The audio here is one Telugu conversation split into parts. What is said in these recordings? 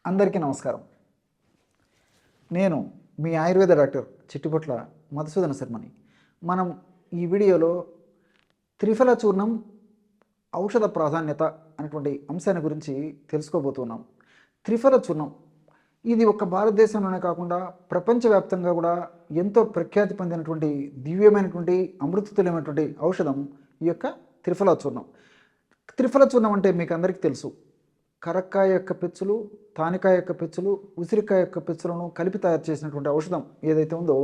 అందరికీ నమస్కారం. నేను మీ ఆయుర్వేద డాక్టర్ చిట్టిపొట్ల మధుసూదన శర్మని. మనం ఈ వీడియోలో త్రిఫల చూర్ణం ఔషధ ప్రాధాన్యత అనేటువంటి అంశాన్ని గురించి తెలుసుకోబోతున్నాం. త్రిఫల చూర్ణం ఇది ఒక్క భారతదేశంలోనే కాకుండా ప్రపంచవ్యాప్తంగా కూడా ఎంతో ప్రఖ్యాతి పొందినటువంటి దివ్యమైనటువంటి అమృతతుల్యమైనటువంటి ఔషధం ఈ యొక్క త్రిఫల చూర్ణం. త్రిఫల చూర్ణం అంటే మీకు అందరికీ తెలుసు. కరక్కాయ యొక్క పెచ్చులు, తానికాయ యొక్క పెచ్చులు, ఉసిరికాయ యొక్క పెచ్చులను కలిపి తయారు చేసినటువంటి ఔషధం ఏదైతే ఉందో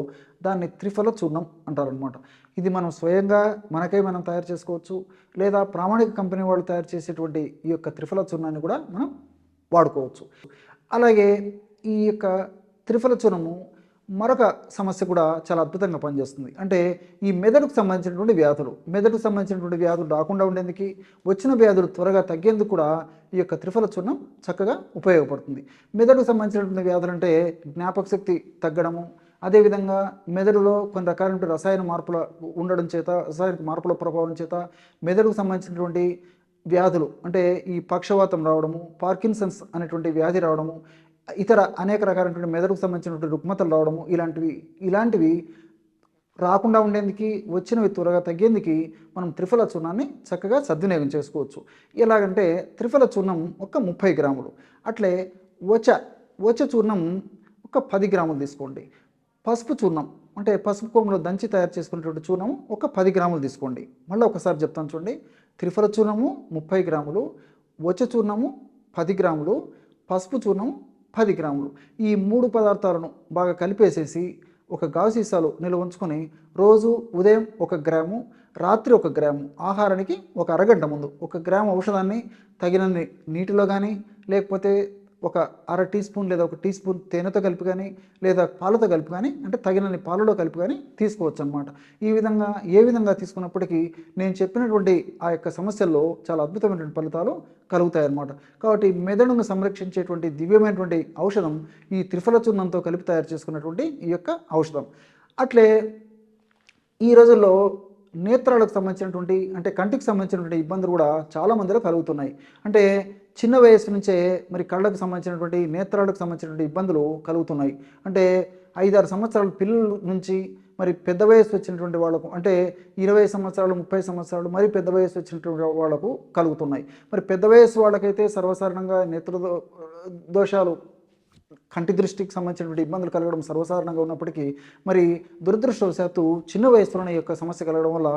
దాన్ని త్రిఫల చూర్ణం అంటారనమాట. ఇది మనం స్వయంగా మనం తయారు చేసుకోవచ్చు, లేదా ప్రామాణిక కంపెనీ వాళ్ళు తయారు చేసేటువంటి ఈ యొక్క త్రిఫల చూర్ణాన్ని కూడా మనం వాడుకోవచ్చు. అలాగే ఈ యొక్క త్రిఫల చూర్ణము మరొక సమస్య కూడా చాలా అద్భుతంగా పనిచేస్తుంది. అంటే ఈ మెదడుకు సంబంధించినటువంటి వ్యాధులు రాకుండా ఉండేందుకు, వచ్చిన వ్యాధులు త్వరగా తగ్గేందుకు కూడా ఈ యొక్క త్రిఫల చూర్ణం చక్కగా ఉపయోగపడుతుంది. మెదడుకు సంబంధించినటువంటి వ్యాధులు అంటే జ్ఞాపక శక్తి తగ్గడము, అదేవిధంగా మెదడులో కొన్ని రకాలైన రసాయన మార్పుల ప్రభావం చేత మెదడుకు సంబంధించినటువంటి వ్యాధులు అంటే ఈ పక్షవాతం రావడము, పార్కిన్సన్స్ అనేటువంటి వ్యాధి రావడము, ఇతర అనేక రకాలైనటువంటి మెదడుకు సంబంధించినటువంటి రుగ్మతలు రావడము, ఇలాంటివి రాకుండా ఉండేందుకు, వచ్చినవి త్వరగా తగ్గేందుకు మనం త్రిఫల చూర్ణాన్ని చక్కగా సద్వినియోగం చేసుకోవచ్చు. ఎలాగంటే త్రిఫల చూర్ణం ఒక 30 గ్రాములు, అట్లే వచ చూర్ణం ఒక 10 గ్రాములు తీసుకోండి. పసుపు చూర్ణం అంటే పసుపు కొమ్ములో దంచి తయారు చేసుకునేటువంటి చూర్ణము ఒక 10 గ్రాములు తీసుకోండి. మళ్ళీ ఒకసారి చెప్తాను చూడండి. త్రిఫల చూర్ణము 30 గ్రాములు, వచ చూర్ణము 10 గ్రాములు, పసుపు చూర్ణము 10 గ్రాములు. ఈ 3 పదార్థాలను బాగా కలిపేసేసి ఒక గాజు సీసాలో నిల్వ ఉంచుకొని రోజు ఉదయం 1 గ్రాము, రాత్రి 1 గ్రాము, ఆహారానికి ఒక అరగంట ముందు 1 గ్రాము ఔషధాన్ని తగినన్ని నీటిలో కానీ, లేకపోతే ఒక అర టీ స్పూన్ లేదా 1 టీ స్పూన్ తేనెతో కలిపి కానీ, లేదా పాలతో కలిపి కానీ, అంటే తగినన్ని పాలలో కలిపి కానీ తీసుకోవచ్చు అన్నమాట. ఏ విధంగా తీసుకున్నప్పటికీ నేను చెప్పినటువంటి ఆ యొక్క సమస్యల్లో చాలా అద్భుతమైనటువంటి ఫలితాలు కలుగుతాయి అన్నమాట. కాబట్టి మెదడును సంరక్షించేటువంటి దివ్యమైనటువంటి ఔషధం ఈ త్రిఫల చూర్ణంతో కలిపి తయారు చేసుకున్నటువంటి ఈ యొక్క ఔషధం. అట్లే ఈ రోజుల్లో నేత్రాలకు సంబంధించినటువంటి అంటే కంటికి సంబంధించినటువంటి ఇబ్బందులు కూడా చాలా మందిలో కలుగుతున్నాయి. అంటే చిన్న వయసు నుంచే మరి కళ్ళకు సంబంధించినటువంటి నేత్రాలకు సంబంధించినటువంటి ఇబ్బందులు కలుగుతున్నాయి. అంటే 5-6 సంవత్సరాల పిల్లల నుంచి మరి పెద్ద వయసు వచ్చినటువంటి వాళ్ళకు, అంటే 20 సంవత్సరాలు 30 సంవత్సరాలు మరి పెద్ద వయసు వచ్చినటువంటి వాళ్ళకు కలుగుతున్నాయి. మరి పెద్ద వయసు వాళ్ళకైతే సర్వసాధారణంగా నేత్ర దోషాలు, కంటి దృష్టికి సంబంధించినటువంటి ఇబ్బందులు కలగడం సర్వసాధారణంగా ఉన్నప్పటికీ మరి దురదృష్టవశాత్తు చిన్న వయసులోనే ఈ యొక్క సమస్య కలగడం వల్ల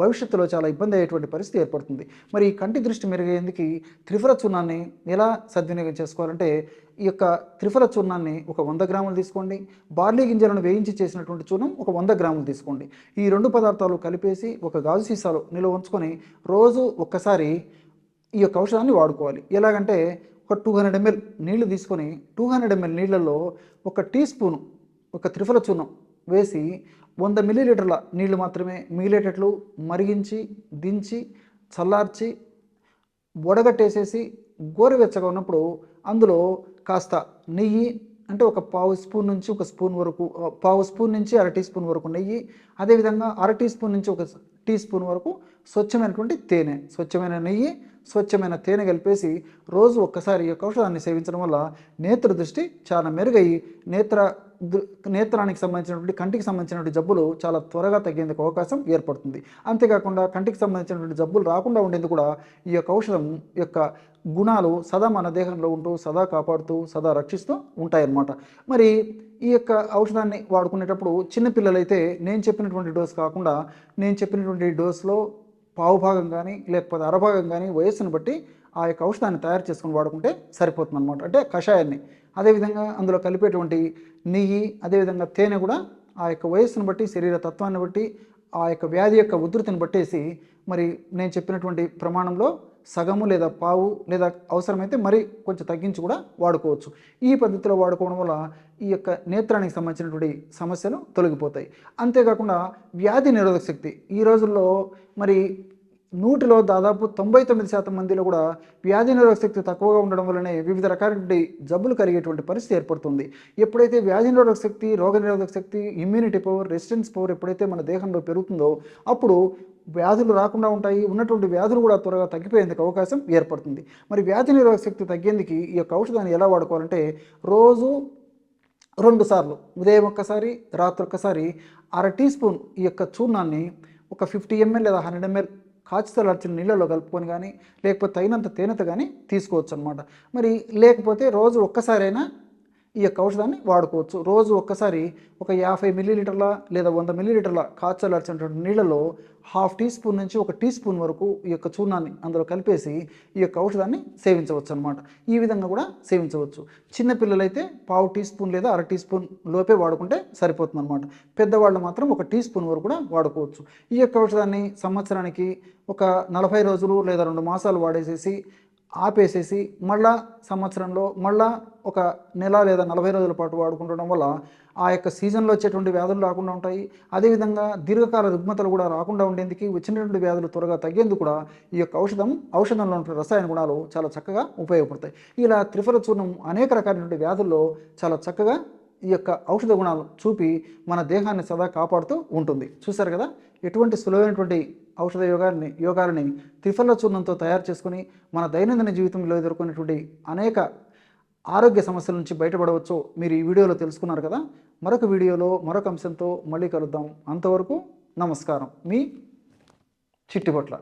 భవిష్యత్తులో చాలా ఇబ్బంది అయ్యేటువంటి పరిస్థితి ఏర్పడుతుంది. మరి ఈ కంటి దృష్టి మెరుగయ్యేందుకు త్రిఫల చూర్ణాన్ని ఎలా సద్వినియోగం చేసుకోవాలంటే ఈ యొక్క త్రిఫల చూర్ణాన్ని ఒక 100 గ్రాములు తీసుకోండి. బార్లీ గింజలను వేయించి చేసినటువంటి చూర్ణం ఒక 100 గ్రాములు తీసుకోండి. ఈ 2 పదార్థాలు కలిపేసి ఒక గాజు సీసాలో నిల్వ ఉంచుకొని రోజు ఒక్కసారి ఈ యొక్క ఔషధాన్ని వాడుకోవాలి. ఎలాగంటే ఒక 200 ml నీళ్లు తీసుకొని 200 ml నీళ్ళల్లో 1 టీ స్పూను ఒక త్రిఫల చూర్ణం వేసి 100 మిల్లీలీటర్ల నీళ్లు మాత్రమే మిగిలేటట్లు మరిగించి, దించి, చల్లార్చి, వడగట్టేసేసి గోరువెచ్చగా ఉన్నప్పుడు అందులో కాస్త నెయ్యి, అంటే ఒక పావు స్పూన్ నుంచి అర టీ స్పూన్ వరకు నెయ్యి, అదేవిధంగా అర టీ స్పూన్ నుంచి 1 టీ స్పూన్ వరకు స్వచ్ఛమైనటువంటి తేనె, స్వచ్ఛమైన నెయ్యి, స్వచ్ఛమైన తేనె కలిపేసి రోజు ఒక్కసారి ఈ యొక్క ఔషధాన్ని సేవించడం వల్ల నేత్ర దృష్టి చాలా మెరుగై నేత్రానికి సంబంధించినటువంటి, కంటికి సంబంధించినటువంటి జబ్బులు చాలా త్వరగా తగ్గేందుకు అవకాశం ఏర్పడుతుంది. అంతేకాకుండా కంటికి సంబంధించినటువంటి జబ్బులు రాకుండా ఉండేందుకు కూడా ఈ యొక్క ఔషధం యొక్క గుణాలు సదా మన దేహంలో ఉంటూ, సదా కాపాడుతూ, సదా రక్షిస్తూ ఉంటాయన్నమాట. మరి ఈ యొక్క ఔషధాన్ని వాడుకునేటప్పుడు చిన్నపిల్లలైతే నేను చెప్పినటువంటి డోస్ కాకుండా, నేను చెప్పినటువంటి డోస్లో పావు భాగం కానీ లేకపోతే అరభాగం కానీ వయస్సును బట్టి ఆ యొక్క ఔషధాన్ని తయారు చేసుకొని వాడుకుంటే సరిపోతుంది అనమాట. అంటే కషాయాన్ని, అదేవిధంగా అందులో కలిపేటువంటి నెయ్యి, అదేవిధంగా తేనె కూడా ఆ యొక్క వయస్సును బట్టి, శరీర తత్వాన్ని బట్టి, ఆ యొక్క వ్యాధి యొక్క ఉధృతిని బట్టేసి మరి నేను చెప్పినటువంటి ప్రమాణంలో సగము లేదా పావు, లేదా అవసరమైతే మరి కొంచెం తగ్గించి కూడా వాడుకోవచ్చు. ఈ పద్ధతిలో వాడుకోవడం వల్ల ఈ యొక్క నేత్రానికి సంబంధించినటువంటి సమస్యలు తొలగిపోతాయి. అంతేకాకుండా వ్యాధి నిరోధక శక్తి ఈ రోజుల్లో మరి 100లో దాదాపు 99% మందిలో కూడా వ్యాధి నిరోధక శక్తి తక్కువగా ఉండడం వల్లనే వివిధ రకాలైనటువంటి జబ్బులు కలిగేటువంటి పరిస్థితి ఏర్పడుతుంది. ఎప్పుడైతే వ్యాధి నిరోధక శక్తి, రోగ నిరోధక శక్తి, ఇమ్యూనిటీ పవర్, రెసిస్టెన్స్ పవర్ ఎప్పుడైతే మన దేహంలో పెరుగుతుందో అప్పుడు వ్యాధులు రాకుండా ఉంటాయి. ఉన్నటువంటి వ్యాధులు కూడా త్వరగా తగ్గిపోయేందుకు అవకాశం ఏర్పడుతుంది. మరి వ్యాధి నిరోధక శక్తి తగ్గేందుకు ఈ యొక్క ఔషధాన్ని ఎలా వాడుకోవాలంటే రోజు 2 సార్లు ఉదయం ఒక్కసారి, రాత్రి ఒక్కసారి అర టీ స్పూన్ ఈ యొక్క చూర్ణాన్ని ఒక 50 ml లేదా 100 ml కాచి చల్లార్చిన నీళ్ళలో కలుపుకొని కానీ లేకపోతే తగినంత తేనెతో కానీ తీసుకోవచ్చు అనమాట. మరి లేకపోతే రోజు ఒక్కసారైనా ఈ యొక్క ఔషధాన్ని వాడుకోవచ్చు. రోజు ఒక్కసారి ఒక 50 మిల్లీలీటర్ల లేదా 100 మిల్లీలీటర్ల కాచి చల్లార్చినటువంటి నీళ్ళలో హాఫ్ టీ స్పూన్ నుంచి 1 టీ స్పూన్ వరకు ఈ యొక్క చూర్ణాన్ని అందులో కలిపేసి ఈ యొక్క ఔషధాన్ని సేవించవచ్చు అనమాట. ఈ విధంగా కూడా సేవించవచ్చు. చిన్నపిల్లలైతే పావు టీ స్పూన్ లేదా అర టీ స్పూన్ లోపే వాడుకుంటే సరిపోతుంది అనమాట. పెద్దవాళ్ళు మాత్రం 1 టీ స్పూన్ వరకు కూడా వాడుకోవచ్చు. ఈ యొక్క ఔషధాన్ని సంవత్సరానికి ఒక 40 రోజులు లేదా 2 మాసాలు వాడేసేసి ఆపేసేసి మళ్ళా సంవత్సరంలో మళ్ళా ఒక నెల లేదా 40 రోజుల పాటు వాడుకుంటడం వల్ల ఆ యొక్క సీజన్లో వచ్చేటువంటి వ్యాధులు రాకుండా ఉంటాయి. అదేవిధంగా దీర్ఘకాల రుగ్మతలు కూడా రాకుండా ఉండేందుకు, వచ్చినటువంటి వ్యాధులు త్వరగా తగ్గేందుకు కూడా ఈ యొక్క ఔషధంలో ఉన్న రసాయన గుణాలు చాలా చక్కగా ఉపయోగపడతాయి. ఇలా త్రిఫల చూర్ణం అనేక రకాలైనటువంటి వ్యాధుల్లో చాలా చక్కగా ఈ యొక్క ఔషధ గుణాలు చూపి మన దేహాన్ని సదా కాపాడుతూ ఉంటుంది. చూశారు కదా, ఎటువంటి సులువైనటువంటి ఔషధ యోగాలని త్రిఫల చూర్ణంతో తయారు చేసుకుని మన దైనందిన జీవితంలో ఎదుర్కొనేటువంటి అనేక ఆరోగ్య సమస్యల నుంచి బయటపడవచ్చో మీరు ఈ వీడియోలో తెలుసుకున్నారు కదా. మరొక వీడియోలో మరొక అంశంతో మళ్ళీ కలుద్దాం. అంతవరకు నమస్కారం. మీ చిట్టిపొట్ల.